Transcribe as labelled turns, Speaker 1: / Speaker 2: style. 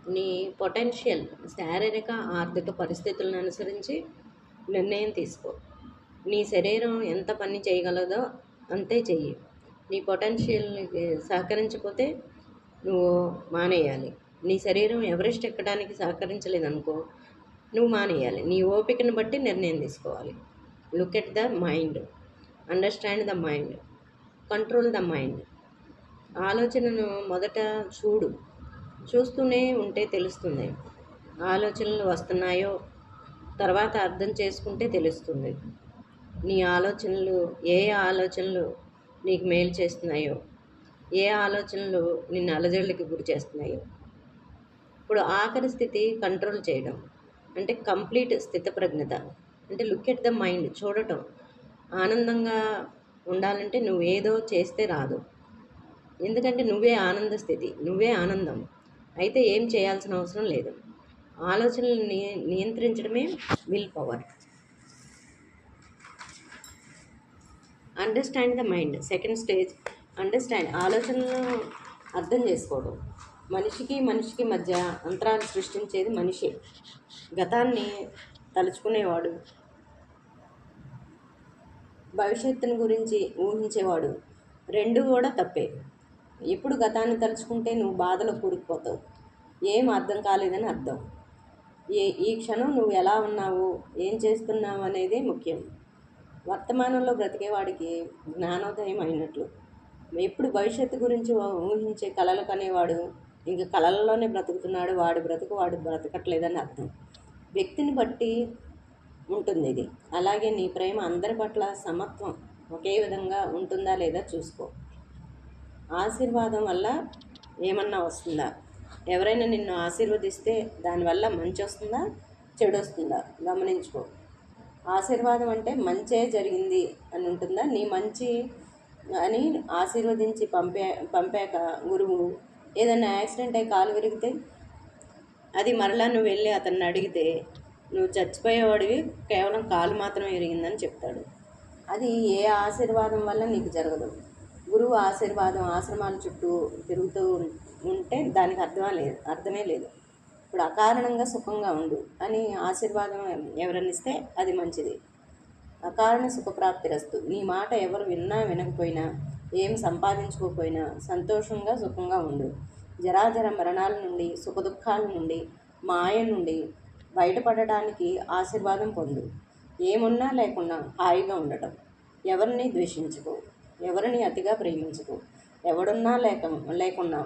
Speaker 1: నీ పొటెన్షియల్ శారీరక ఆర్థిక పరిస్థితులను అనుసరించి నిర్ణయం తీసుకో. నీ శరీరం ఎంత పని చేయగలదో అంతే చెయ్యి. నీ పొటెన్షియల్కి సహకరించకపోతే నువ్వు మానేయాలి. నీ శరీరం ఎవరెస్ట్ ఎక్కడానికి సహకరించలేదనుకో, నువ్వు మానేయాలి. నీ ఓపికను బట్టి నిర్ణయం తీసుకోవాలి. Look at the mind, understand the mind, control the mind. ఆలోచనను మొదట చూస్తూనే ఉంటే తెలుస్తుంది. ఆలోచనలు వస్తున్నాయో తర్వాత అర్థం చేసుకుంటే తెలుస్తుంది. నీ ఆలోచనలు ఏ ఆలోచనలు నీకు మేలు చేస్తున్నాయో, ఏ ఆలోచనలు నిన్ను అలజడులకి గురి చేస్తున్నాయో. ఇప్పుడు ఆఖరి స్థితి కంట్రోల్ చేయడం, అంటే కంప్లీట్ స్థితప్రజ్ఞత. అంటే లుక్ ఎట్ ద మైండ్, చూడటం. ఆనందంగా ఉండాలంటే నువ్వేదో చేస్తే రాదు. ఎందుకంటే నువ్వే ఆనంద స్థితి, నువ్వే ఆనందం. అయితే ఏం చేయాల్సిన అవసరం లేదు. ఆలోచనల్ని నియంత్రించడమే will power. Understand the mind. Second stage understand. ఆలోచనలను అర్థం చేసుకోవడం. మనిషికి మధ్య అంతరాలు సృష్టించేది మనిషే. గతాన్ని తలుచుకునేవాడు, భవిష్యత్తుని గురించి ఊహించేవాడు, రెండు కూడా తప్పే. ఎప్పుడు గతాన్ని తలుచుకుంటే నువ్వు బాధలో కూరుకుపోతావు. ఏం అర్థం కాలేదని అర్థం. ఈ క్షణం నువ్వు ఎలా ఉన్నావు, ఏం చేస్తున్నావు అనేదే ముఖ్యం. వర్తమానంలో బ్రతికేవాడికి జ్ఞానోదయం అయినట్లు. ఎప్పుడు భవిష్యత్తు గురించి ఊహించే కలలు కనేవాడు ఇంక కలలలోనే బ్రతుకుతున్నాడు. వాడి బ్రతుకు వాడు బ్రతకట్లేదని అర్థం. వ్యక్తిని బట్టి ఉంటుంది ఇది. అలాగే నీ ప్రేమ అందరి పట్ల సమత్వం ఒకే విధంగా ఉంటుందా లేదా చూసుకో. ఆశీర్వాదం వల్ల ఏమన్నా వస్తుందా? ఎవరైనా నిన్ను ఆశీర్వదిస్తే దానివల్ల మంచి వస్తుందా, చెడు వస్తుందా గమనించుకో. ఆశీర్వాదం అంటే మంచే జరిగింది అని ఉంటుందా? నీ మంచి అని ఆశీర్వదించి పంపాక గురువు ఏదైనా యాక్సిడెంట్ అయి కాలు విరిగితే, అది మరలా నువ్వు వెళ్ళి అతన్ని అడిగితే నువ్వు చచ్చిపోయేవాడివి, కేవలం కాలు మాత్రమే విరిగిందని చెప్తాడు. అది ఏ ఆశీర్వాదం వల్ల నీకు జరగదు. గురువు ఆశీర్వాదం ఆశ్రమాల చుట్టూ తిరుగుతూ ఉంటే దానికి అర్థమే లేదు. ఇప్పుడు అకారణంగా సుఖంగా ఉండు అని ఆశీర్వాదం ఎవరన్నా ఇస్తే అది మంచిది. అకారణ సుఖప్రాప్తిరస్తు. నీ మాట ఎవరు విన్నా వినకపోయినా, ఏం సంపాదించుకోకపోయినా సంతోషంగా సుఖంగా ఉండు. జరాజర మరణాల నుండి, సుఖదుఖాల నుండి, మాయ నుండి బయటపడడానికి ఆశీర్వాదం పొందు. ఏమున్నా లేకున్నా హాయిగా ఉండటం. ఎవరిని ద్వేషించుకో, ఎవరిని అతిగా ప్రేమించుకో. ఎవడున్నా లేకున్నా